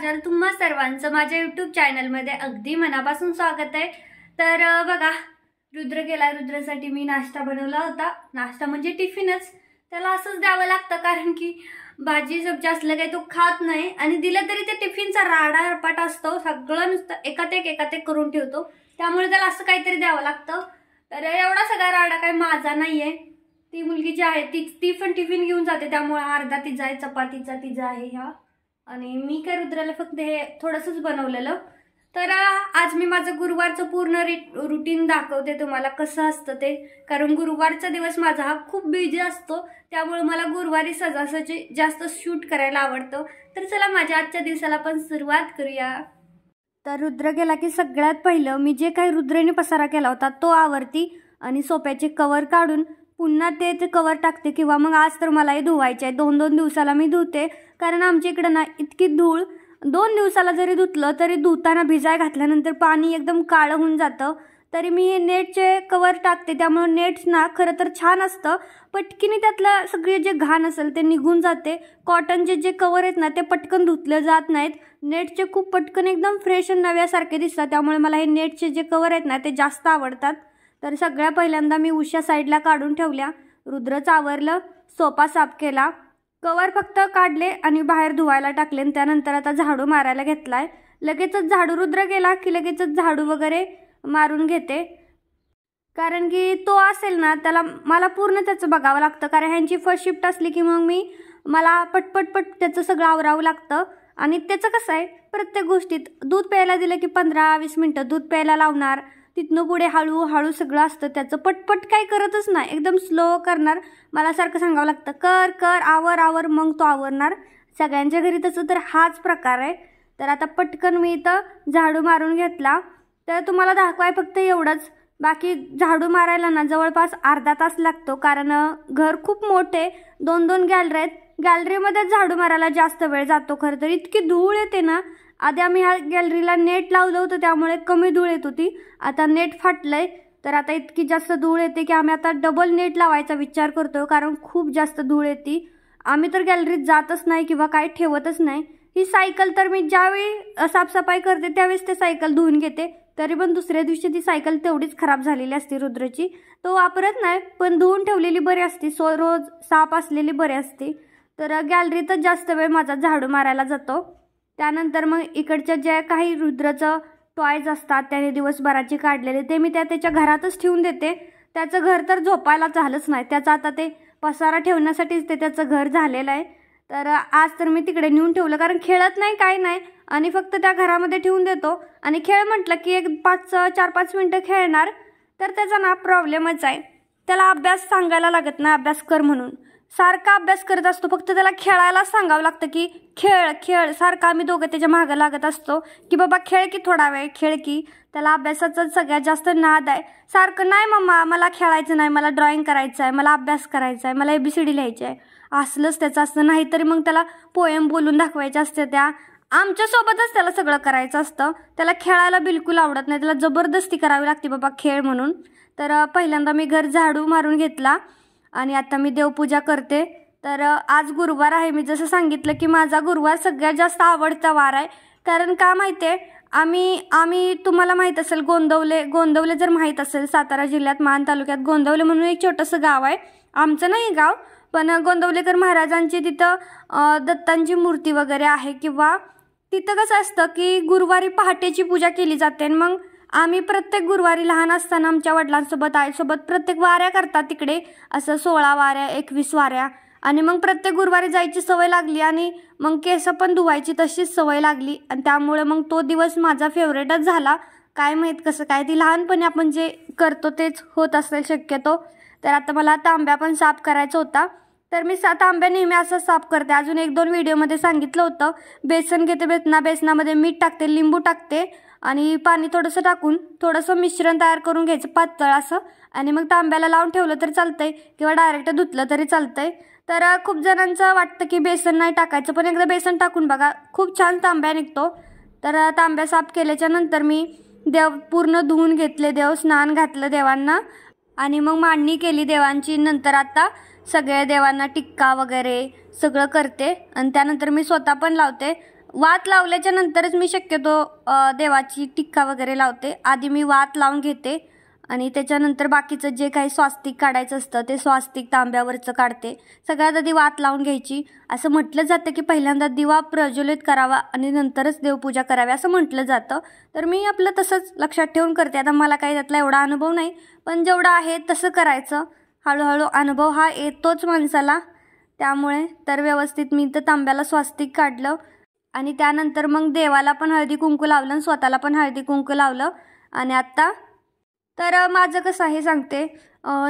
काजल, तुम्हा सर्वांचं माझ्या यूट्यूब चॅनलमध्ये अगदी मनापासून स्वागत आहे। तर बघा, रुद्र गेला। रुद्रासाठी मी नाश्ता बनवला होता। नाश्ता म्हणजे टिफिनच, त्याला असंच द्यावं लागतं कारण की भाजी सब्जी असलं काही तो खात नाही आणि दिलं तरी ते टिफिनचा राडा रपाट असतो, सगळं नुसतं एकात एक करून ठेवतो, त्यामुळे त्याला असं काहीतरी द्यावं लागतं। तर एवढा सगळा राडा काही माझा नाहीये, ती मुलगी जी आहे ती पण टिफिन घेऊन जाते, त्यामुळे अर्धा तिचा आहे, चपातीचा तिचा आहे ह्या, आणि मी काय रुद्राला फक्त हे थोडंसंच बनवलेलं। तर आज मी माझं गुरुवारचं पूर्ण रुटीन दाखवते तुम्हाला कसं असतं ते, कारण गुरुवारचा दिवस माझा हा खूप बिझी असतो, त्यामुळे मला गुरुवारी सजासजी जास्त शूट करायला आवडतं। तर चला माझ्या आजच्या दिवसाला पण सुरुवात करूया। तर रुद्र गेला की सगळ्यात पहिलं मी जे काही रुद्रेने पसारा केला होता तो आवरती आणि सोप्याचे कवर काढून पुन्हा ते कवर टाकते, किंवा मग आज तर मलाही धुवायचे आहे, 2-2 दिवसाला मी धुते, कारण आमच्या इकडे ना इतकी धूळ 2 दिवसाला जरी धुतलं तरी धुताना भिजाय घातल्यानंतर पाणी एकदम काळं होऊन जातं। तरी मी हे नेटचे कवर टाकते, त्यामुळे नेट्स ना खरं तर छान असतं, पटकीने त्यातलं सगळे जे घाण असेल ते निघून जाते। कॉटनचे जे कवर आहेत ना ते पटकन धुतले जात नाहीत, नेटचे खूप पटकन एकदम फ्रेश आणि नव्यासारखे दिसतात, त्यामुळे मला हे नेटचे जे कवर आहेत ना ते जास्त आवडतात। तर सगळ्या पहिल्यांदा मी उश्या साईडला काढून ठेवल्या, रुद्रच आवरलं, सोफा साफ केला, कवर फक्त काढले आणि बाहेर धुवायला टाकले, आणि त्यानंतर आता झाडू मारायला घेतलाय। लगेचच झाडू रुद्र गेला की लगेचच झाडू वगैरे मारून घेते, कारण की तो असेल ना त्याला मला पूर्ण त्याचं बघावं लागतं, कारण ह्यांची फर्स्ट शिफ्ट असली की मग मला पटपट त्याचं सगळं आवरावं लागतं। आणि त्याचं कसं आहे, प्रत्येक गोष्टीत दूध प्यायला दिलं की 15-20 मिनटं दूध प्यायला लावणार, तिथनं पुढे हळूहळू सगळं असतं त्याचं, पटपट काही करतच नाही, एकदम स्लो करणार, मला सारखं सांगावं लागतं कर कर आवर, मग तो आवरणार। सगळ्यांच्या घरी तसं तर हाच प्रकार आहे। तर आता पटकन मी इथं झाडू मारून घेतला, तर तुम्हाला दाखवाय फक्त एवढंच, बाकी झाडू मारायला ना जवळपास अर्धा तास लागतो, कारण घर खूप मोठे, 2-2 गॅलरी आहेत, गॅलरीमध्ये झाडू मारायला जास्त वेळ जातो। खरं तर इतकी धूळ येते ना, आधी आम्ही ह्या गॅलरीला नेट लावलं होतं त्यामुळे कमी धूळ येत होती, आता नेट फाटलंय, तर आता इतकी जास्त धूळ येते की आम्ही आता डबल नेट लावायचा विचार करतोय, कारण खूप जास्त धूळ येते। आम्ही तर गॅलरीत जातच नाही किंवा काही ठेवतच नाही। ही सायकल तर मी ज्यावेळी साफसफाई करते त्यावेळेस ते सायकल धुवून घेते, तरी पण दुसऱ्या दिवशी ती सायकल तेवढीच खराब झालेली असते रुद्रची, तो वापरत नाही, पण धुवून ठेवलेली बरी असते, रोज साफ असलेली बरी असते। तर गॅलरीतच जास्त वेळ माझा झाडू मारायला जातो। त्यानंतर मग इकडच्या ज्या काही रुद्राचं टॉयज असतात त्याने दिवसभराचे काढलेले ते मी त्याच्या घरातच ठेवून देते। त्याचं घर तर झोपायला झालंच नाही, त्याचं आता ते पसारा ठेवण्यासाठीच ते त्याचं घर झालेलं आहे। तर आज तर मी तिकडे नेऊन ठेवलं, कारण खेळत नाही काय नाही, आणि फक्त त्या घरामध्ये ठेवून देतो, आणि खेळ म्हटलं की 4-5 मिनटं खेळणार, तर त्याचा ना प्रॉब्लेमच आहे, त्याला अभ्यास सांगायला लागत नाही, अभ्यास कर म्हणून सारखा अभ्यास करत असतो, फक्त त्याला खेळायला सांगावं लागतं की खेळ खेळ, सारखा आम्ही दोघं त्याच्या मागं लागत असतो की बाबा खेळ की, थोडा वेळ खेळ की। त्याला अभ्यासाचा सगळ्यात जास्त नाद आहे, सारखं नाही मम्मा मला खेळायचं नाही, मला ड्रॉइंग करायचं आहे, मला अभ्यास करायचा आहे, मला ABCD लिहायची आहे, असलंच त्याचं असतं। नाहीतरी मग त्याला पोएम बोलून दाखवायच्या असते, त्या आमच्यासोबतच त्याला सगळं करायचं असतं, त्याला खेळायला बिलकुल आवडत नाही, त्याला जबरदस्ती करावी लागते बाबा खेळ म्हणून। तर पहिल्यांदा मी घर झाडू मारून घेतला आणि आता मी देवपूजा करते। तर आज गुरुवार आहे, मी जसं सांगितलं की माझा गुरुवार सगळ्यात जास्त आवडता वार आहे, कारण का माहिती आहे, आम्ही तुम्हाला माहीत असेल गोंदवले जर माहीत असेल, सातारा जिल्ह्यात मान तालुक्यात गोंदवले म्हणून एक छोटंसं गाव आहे, आमचं नाही गाव, पण गोंदवलेकर महाराजांची तिथं दत्तांची मूर्ती वगैरे आहे, किंवा तिथं कसं असतं की गुरुवारी पहाटेची पूजा केली जाते। मग आम्ही प्रत्येक गुरुवारी लहान असताना आमच्या वडिलांसोबत आईसोबत प्रत्येक वाऱ्या करतात तिकडे, असं 16 वाऱ्या 21 वाऱ्या, आणि मग प्रत्येक गुरुवारी जायची सवय लागली, आणि मग केस पण धुवायची तशीच सवय लागली, आणि त्यामुळे मग तो दिवस माझा फेवरेटच झाला। काय माहीत कसं काय, ती लहानपणी आपण जे करतो तेच होत असेल शक्यतो। तर आता मला तांब्या पण साफ करायचा होता, तर मी तांब्या नेहमी असं साफ करते, अजून 1-2 व्हिडिओमध्ये सांगितलं होतं। बेसन घेते, बेसनामध्ये मीठ टाकते, लिंबू टाकते, आणि पाणी थोडंसं टाकून थोडंसं मिश्रण तयार करून घ्यायचं पातळ असं, आणि मग तांब्याला लावून ठेवलं तरी चालतंय, किंवा डायरेक्ट धुतलं तरी चालतंय। तर खूप जणांचं वाटतं की बेसन नाही टाकायचं, पण एकदा बेसन टाकून बघा, खूप छान तांब्या निघतो। तर तांब्या साफ केल्याच्या नंतर मी देव पूर्ण धुवून घेतले, देव स्नान घातलं देवांना, आणि मग मांडणी केली देवांची। नंतर आता सगळ्या देवांना टिक्का वगैरे सगळं करते, आणि त्यानंतर मी स्वतः पण लावते। वात लावल्याच्या नंतरच मी शक्यतो देवाची टिक्का वगैरे लावते. आधी मी वात लावून घेते आणि त्याच्यानंतर बाकीचं जे काही स्वास्तिक काढायचं असतं ते स्वास्तिक तांब्यावरचं काढते. सगळ्यात आधी वात लावून घ्यायची. असं म्हटलं जातं की पहिल्यांदा दिवा प्रज्वलित करावा आणि नंतरच देवपूजा करावी असं म्हटलं जातं. तर मी आपलं तसंच लक्षात ठेवून करते. आता मला काही त्यातला एवढा अनुभव नाही, पण जेवढा आहे तसं करायचं. हळूहळू अनुभव हा येतोच माणसाला. त्यामुळे तर व्यवस्थित मी तर तांब्याला स्वास्तिक काढलं आणि त्यानंतर मग देवाला पण हळदी कुंकू लावलं आणि स्वतःला पण हळदी कुंकू लावलं. आणि आत्ता तर माझं कसं आहे सांगते.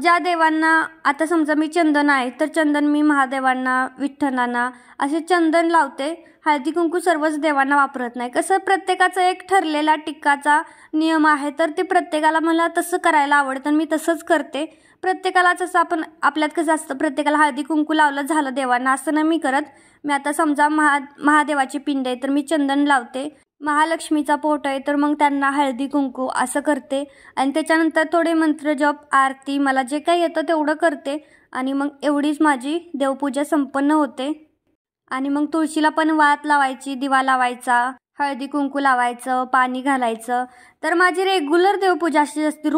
ज्या देवांना आता समजा मी चंदन आहे तर चंदन मी महादेवांना, विठ्ठलांना असे चंदन लावते. हळदी कुंकू सर्वच देवांना वापरत नाही. कसं प्रत्येकाचा एक ठरलेला टिक्काचा नियम आहे, तर ते प्रत्येकाला मला तसं करायला आवडतं. मी तसंच करते. प्रत्येकालाच असं आपण आपल्यात कसं असतं, प्रत्येकाला हळदी कुंकू लावलं झालं देवांना असं नाही मी करत. मी आता समजा महादेवाची पिंड आहे तर मी चंदन लावते. महालक्ष्मीचा पोट आहे तर मग त्यांना हळदी कुंकू असं करते. आणि त्याच्यानंतर थोडे मंत्र जप आरती मला जे काही येतं तेवढं करते. आणि मग एवढीच माझी देवपूजा संपन्न होते. आणि मग तुळशीला पण वात लावायची, दिवा लावायचा, हळदी कुंकू लावायचं, पाणी घालायचं. तर माझी रेग्युलर देवपूजा अशी असते.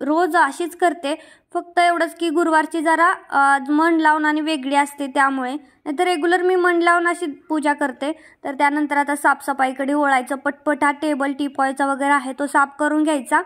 रोज अशीच करते. फक्त एवढंच की गुरुवारची जरा मन लावून आणि वेगळी असते त्यामुळे. नाहीतर रेग्युलर मी मन लावून अशी पूजा करते. तर त्यानंतर आता साफसफाईकडे वळायचं. पटपट हा टेबल टिपॉयचा वगैरे आहे तो साफ करून घ्यायचा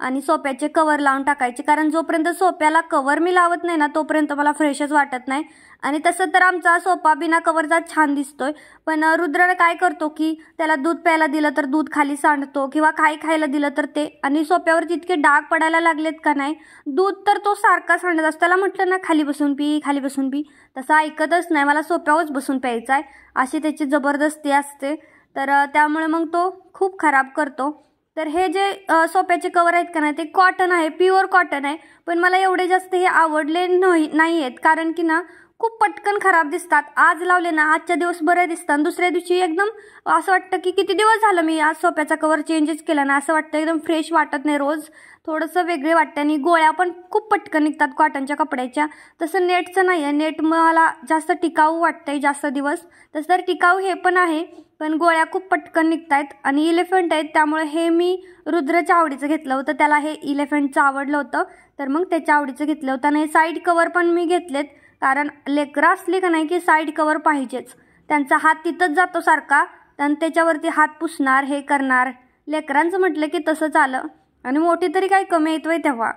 आणि सोप्याचे कवर लावून टाकायचे. कारण जोपर्यंत सोप्याला कवर मी लावत नाही ना तोपर्यंत मला फ्रेशच वाटत नाही. आणि तसं तर आमचा सोफा बिना कवरचा छान दिसतोय. पण रुद्र काय करतो की त्याला दूध प्यायला दिलं तर दूध खाली सांडतो किंवा काही खायला दिलं तर ते. आणि सोप्यावर जितके डाग पडायला लागलेत का नाही, दूध तर तो सारखा सांडत असतो. त्याला म्हटलं ना खाली बसून पी, खाली बसून पी, तसं ऐकतच नाही. मला सोप्यावरच बसून प्यायचा आहे अशी त्याची जबरदस्ती असते. तर त्यामुळे मग तो खूप खराब करतो. तर हे जे सोप्याचे कवर आहेत का नाही ते कॉटन आहे, प्युअर कॉटन आहे. पण मला एवढे जास्त हे आवडले नाही आहेत. कारण की ना खूप पटकन खराब दिसतात. आज लावले ना आजच्या दिवस बरे दिसतात, दुसऱ्या दिवशी एकदम असं वाटतं की किती दिवस झालं मी आज सोप्याचा कवर चेंजच केला ना असं वाटतं. एकदम फ्रेश वाटत नाही. रोज थोडंसं वेगळे वाटतं. आणि गोळ्या पण खूप पटकन निघतात कॉटनच्या कपड्याच्या. तसं नेटचं नाही आहे. नेट मला जास्त टिकाऊ वाटतंय जास्त दिवस. तसं तर टिकाऊ हे पण आहे, पण गोळ्या खूप पटकन निघत आहेत. आणि इलेफंट आहेत त्यामुळे हे मी रुद्रच्या आवडीचं घेतलं होतं. त्याला हे इलेफंटचं आवडलं होतं तर मग त्याच्या आवडीचं घेतलं होतं. आणि साईड कवर पण मी घेतलेत. कारण लेकरं असले का नाही की साईड कवर पाहिजेच. त्यांचा हात तिथंच जातो सारखा आणि त्याच्यावरती हात पुसणार, हे करणार. लेकरांचं म्हटलं की तसंच आलं. आणि मोठी तरी काही कमी येतोय तेव्हा.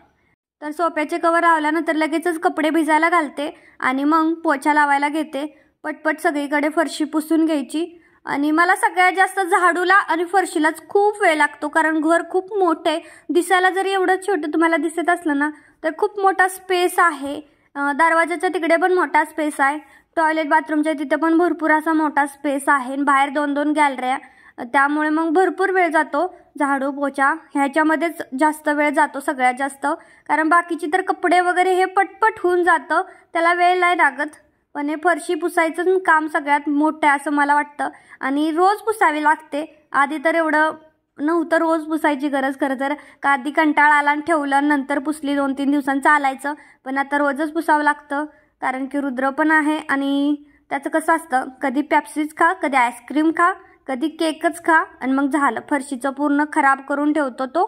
तर सोप्याचे कवर लावल्यानंतर लगेचच कपडे भिजायला घालते आणि मग पोछा लावायला घेते. पटपट सगळीकडे फरशी पुसून घ्यायची. आणि मला सगळ्यात जास्त झाडूला आणि फरशीलाच खूप वेळ लागतो. कारण घर खूप मोठं आहे. दिसायला जरी एवढं छोटं तुम्हाला दिसत असलं ना तर खूप मोठा स्पेस आहे. दरवाजाच्या तिकडे पण मोठा स्पेस आहे. टॉयलेट बाथरूमच्या तिथे पण भरपूर असा मोठा स्पेस आहे. बाहेर 2-2 गॅलऱ्या. त्यामुळे मग भरपूर वेळ जातो झाडू पोछा ह्याच्यामध्येच जास्त वेळ जातो सगळ्यात जास्त. कारण बाकीची तर कपडे वगैरे हे पटपट होऊन जातं, त्याला वेळ नाही लागत. पण हे फरशी पुसायचं काम सगळ्यात मोठं आहे असं मला वाटतं. आणि रोज पुसावी लागते. आधी तर एवढं नव्हतं रोज पुसायची गरज. खरं तर आधी कंटाळा आला आणि ठेवलं, नंतर पुसली 2-3 दिवसांचं चालायचं. पण आता रोजच पुसावं लागतं. कारण की रुद्र पण आहे आणि त्याचं कसं असतं, कधी पेप्सीच खा, कधी आईस्क्रीम खा, कधी केकच खा आणि मग झालं फरशीचं पूर्ण खराब करून ठेवतो तो.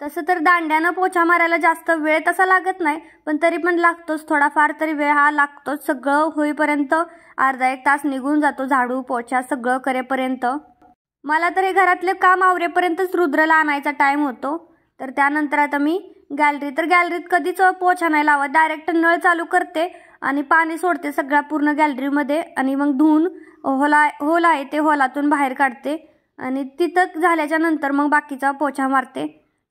तसं तर दांड्यानं पोछा मारायला जास्त वेळ तसा लागत नाही, पण तरी पण लागतोच थोडाफार तरी वेळ हा लागतोच. सगळं होईपर्यंत अर्धा-1 तास निघून जातो झाडू पोछा सगळं करेपर्यंत. मला तर हे घरातले काम आवरेपर्यंतच रुद्रला आणायचा टाईम होतो. तर त्यानंतर आता मी गॅलरीत कधीच पोछा नाही लावत. डायरेक्ट नळ चालू करते आणि पाणी सोडते सगळ्या पूर्ण गॅलरीमध्ये आणि मग धुवून होल आहे ते होलातून बाहेर काढते आणि तिथं झाल्याच्या नंतर मग बाकीचा पोछा मारते.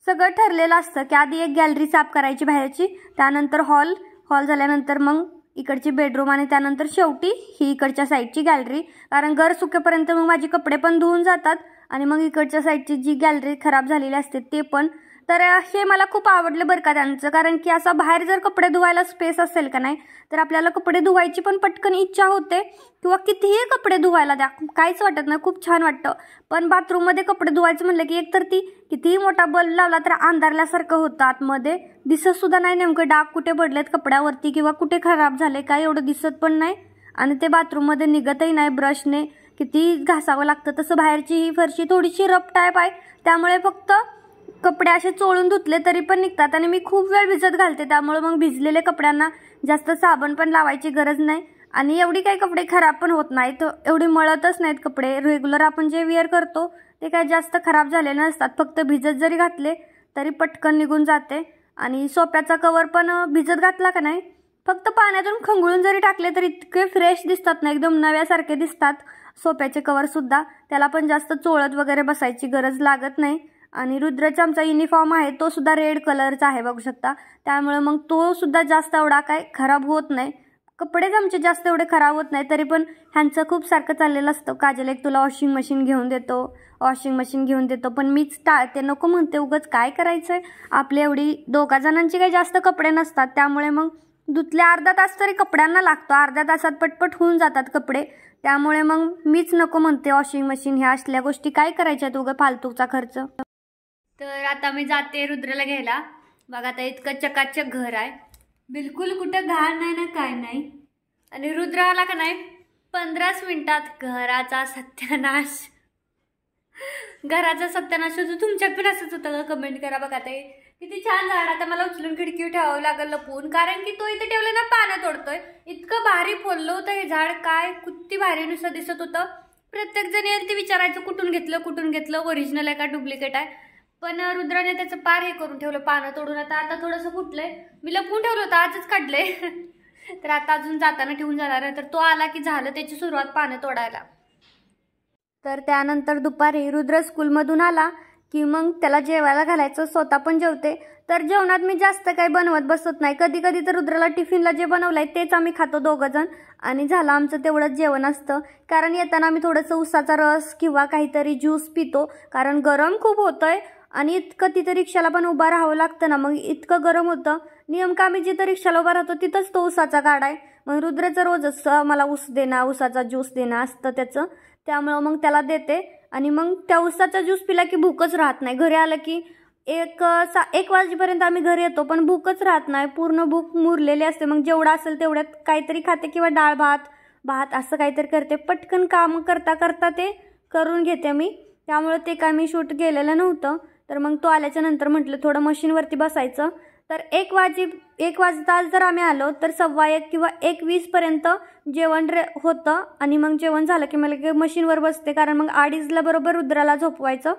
सगळं ठरलेलं असतं की आधी एक गॅलरी साफ करायची बाहेरची, त्यानंतर हॉल झाल्यानंतर मग इकडची बेडरूम आणि त्यानंतर शेवटी ही इकडच्या साईडची गॅलरी. कारण घर सुकेपर्यंत मग माझे कपडे पण धुवून जातात आणि मग इकडच्या साईडची जी गॅलरी खराब झालेली असते ते पण. तर हे मला खूप आवडलं बरं का त्यांचं. कारण की असं बाहेर जर कपडे धुवायला स्पेस असेल का नाही तर आपल्याला कपडे धुवायची पण पटकन इच्छा होते किंवा कितीही कपडे धुवायला द्या काहीच वाटत नाही, खूप छान वाटतं. पण बाथरूममध्ये कपडे धुवायचं म्हणलं की एकतर ती कितीही मोठा बल्ब लावला तर अंधारल्यासारखं होतं, आतमध्ये दिसत सुद्धा नाही नेमकं डाग कुठे पडलेत कपड्यावरती किंवा कुठे खराब झाले काय एवढं दिसत पण नाही. आणि ते बाथरूममध्ये निघतही नाही ब्रशने किती घासावं लागतं. तसं बाहेरची ही फरशी थोडीशी रफ टाईप आहे, त्यामुळे फक्त कपडे असे चोळून धुतले तरी पण निघतात. आणि मी खूप वेळ भिजत घालते, त्यामुळे मग भिजलेल्या कपड्यांना जास्त साबण पण लावायची गरज नाही आणि एवढी काही कपडे खराब पण होत नाहीत, एवढी मळतच नाहीत कपडे. रेग्युलर आपण जे वेअर करतो ते काय जास्त खराब झालेले नसतात, फक्त भिजत जरी घातले तरी पटकन निघून जाते. आणि सोफ्याचा कवर पण भिजत घातला का नाही, फक्त पाण्यातून खंगळून जरी टाकले तरी इतके फ्रेश दिसतात ना, एकदम नव्यासारखे दिसतात सोफ्याचे कवर सुद्धा. त्याला पण जास्त चोळत वगैरे बसायची गरज लागत नाही. आणि रुद्रचा आमचा युनिफॉर्म आहे तो सुद्धा रेड कलरचा आहे, बघू शकता. त्यामुळे मग तो सुद्धा जास्त एवढा काय खराब होत नाही. कपडेच आमचे जास्त एवढे खराब होत नाही, तरी पण ह्यांचं खूप सारखं चाललेलं असतं, काजल एक तुला वॉशिंग मशीन घेऊन देतो, वॉशिंग मशीन घेऊन देतो. पण मीच टाळते, नको म्हणते, उगाच काय करायचं आहे. आपली एवढी दोघा जणांची काही जास्त कपडे नसतात, त्यामुळे मग धुतले अर्धा तास तरी कपड्यांना लागतो, अर्ध्या तासात पटपट होऊन जातात कपडे. त्यामुळे मग मीच नको म्हणते वॉशिंग मशीन. ह्या असल्या गोष्टी काय करायच्या उगा फालतूचा खर्च. तर आता मी जाते रुद्रला घ्यायला. बघा आता इतकं चकाचक घर आहे, बिलकुल कुठं घाण नाही ना काय नाही. आणि रुद्र आला का नाही 15 मिनिटात घराचा सत्यानाश. घराचा सत्यानाश होतो. तुमच्यात पण असंच होतं का? कमेंट करा. बघा ते किती छान झाड. आता मला उचलून खिडकीवर ठेवावं लागेल लपून, कारण की तो इथे ठेवलं ना पानं तोडतोय. इतकं भारी फुललं होतं हे झाड, काय किती भारी नुसतं दिसत होतं. प्रत्येक जण येईल ते विचारायचं कुठून घेतलं, ओरिजिनल आहे का डुप्लिकेट आहे. पण रुद्राने त्याचं पार हे करून ठेवलं, पानं तोडून. आता थोडंसं फुटलंय, मी लपून ठेवलं होतं, आजच काढलंय. तर आता अजून जाताना ठेवून जाणार आहे. तर तो आला की झालं त्याची सुरुवात पानं तोडायला. तर त्यानंतर दुपारी रुद्र स्कूलमधून आला की मग त्याला जेवायला घालायचं, स्वतः पण जेवते. तर जेवणात मी जास्त काही बनवत बसत नाही. कधी कधी तर रुद्राला टिफिनला जे बनवलंय तेच आम्ही खातो दोघं जण, आणि झालं आमचं तेवढंच जेवण असतं. कारण येताना आम्ही थोडंसं उसाचा रस किंवा काहीतरी ज्यूस पितो, कारण गरम खूप होतंय आणि इतकं तिथं रिक्षाला पण उभं राहावं लागतं ना, मग इतकं गरम होतं. नेमकं आम्ही जिथं रिक्षाला उभं राहतो तिथंच तो उसाचा गाडा आहे. मग रुद्रचं रोजच मला ऊस देणं, उसाचा ज्यूस देणं असतं त्याचं, त्यामुळं मग त्याला देते. आणि मग त्या उसाचा ज्यूस पिला की भूकच राहत नाही. घरी आलं की 1 वाजेपर्यंत आम्ही घरी येतो, पण भूकच राहत नाही, पूर्ण भूक मुरलेली असते. मग जेवढं असेल तेवढ्यात काहीतरी खाते किंवा डाळ भात असं काहीतरी करते. पटकन काम करता करता ते करून घेते मी, त्यामुळे ते काय मी शूट केलेलं नव्हतं. तर मग तो आल्याच्या नंतर म्हटलं थोडं मशीनवरती बसायचं. तर 1 वाजता जर आम्ही आलो तर 1:15 किंवा 1:20 जेवण होतं. आणि मग जेवण झालं की मला मशीनवर बसते, कारण मग 2:30 बरोबर रुद्राला झोपवायचं.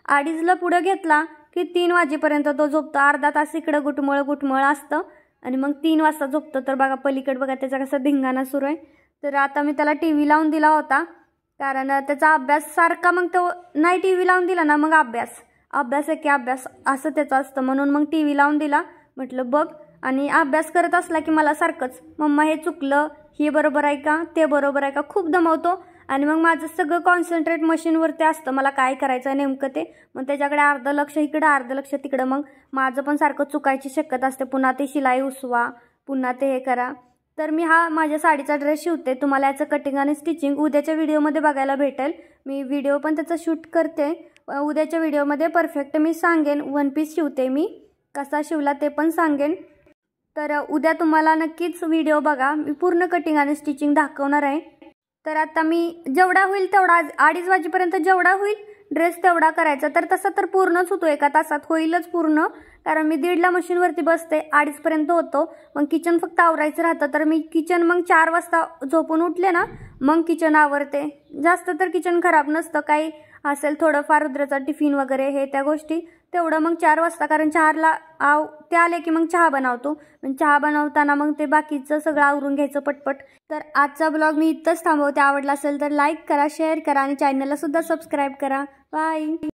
2:30 पुढं घेतला की 3 वाजेपर्यंत तो झोपतो. अर्धा तास इकडं गुटमळ असतं आणि मग 3 वाजता झोपतो. तर बघा पलीकडे बघा त्याचा कसा धिंगाणा सुरू आहे. तर आता मी त्याला TV लावून दिला होता, कारण त्याचा अभ्यास सारखा, मग तो नाही TV लावून दिला ना मग अभ्यास आहे की अभ्यास असं त्याचं असतं. म्हणून मग TV लावून दिला, म्हटलं बघ. आणि अभ्यास करत असला की मला सारखंच मम्मा हे चुकलं, हे बरोबर आहे का, ते बरोबर आहे का, खूप दमवतो. आणि मग माझं सगळं कॉन्सन्ट्रेट मशीनवरती असतं, मला काय करायचं आहे नेमकं ते. मग त्याच्याकडे अर्ध लक्ष इकडं अर्ध लक्ष तिकडं, मग माझं पण सारखं चुकायची शक्यता असते. पुन्हा ते शिलाई उसवा, पुन्हा ते हे करा. तर मी हा माझ्या साडीचा ड्रेस शिवते. तुम्हाला याचं कटिंग आणि स्टिचिंग उद्याच्या व्हिडिओमध्ये बघायला भेटेल. मी व्हिडिओ पण त्याचं शूट करते. उद्याच्या व्हिडिओमध्ये परफेक्ट मी सांगेन 1 पीस शिवते मी, कसा शिवला ते पण सांगेन. तर उद्या तुम्हाला नक्कीच व्हिडिओ बघा, मी पूर्ण कटिंग आणि स्टिचिंग दाखवणार आहे. तर आता मी जेवढा होईल तेवढा 2:30 वाजेपर्यंत जेवढा होईल ड्रेस तेवढा करायचा. तर तसा तर पूर्णच होतो, 1 तासात होईलच पूर्ण, कारण मी 1:30ला मशीनवरती बसते, 2:30 होतो. मग किचन फक्त आवरायचं राहतं. तर मी किचन मग 4 वाजता झोपून उठले ना मग किचन आवरते. जास्त तर किचन खराब नसतं, काही असेल थोडंफार रुद्राचा टिफिन वगैरे हे त्या गोष्टी तेवढं मग 4 वाजता, कारण 4ला ते आले की मग चहा बनवतो. मग चहा बनवताना मग ते बाकीचं सगळं आवरून घ्यायचं पटपट. तर आजचा ब्लॉग मी इथंच थांबवते. आवडला असेल तर लाईक करा, शेअर करा आणि चॅनलला सुद्धा सबस्क्राईब करा. बाय.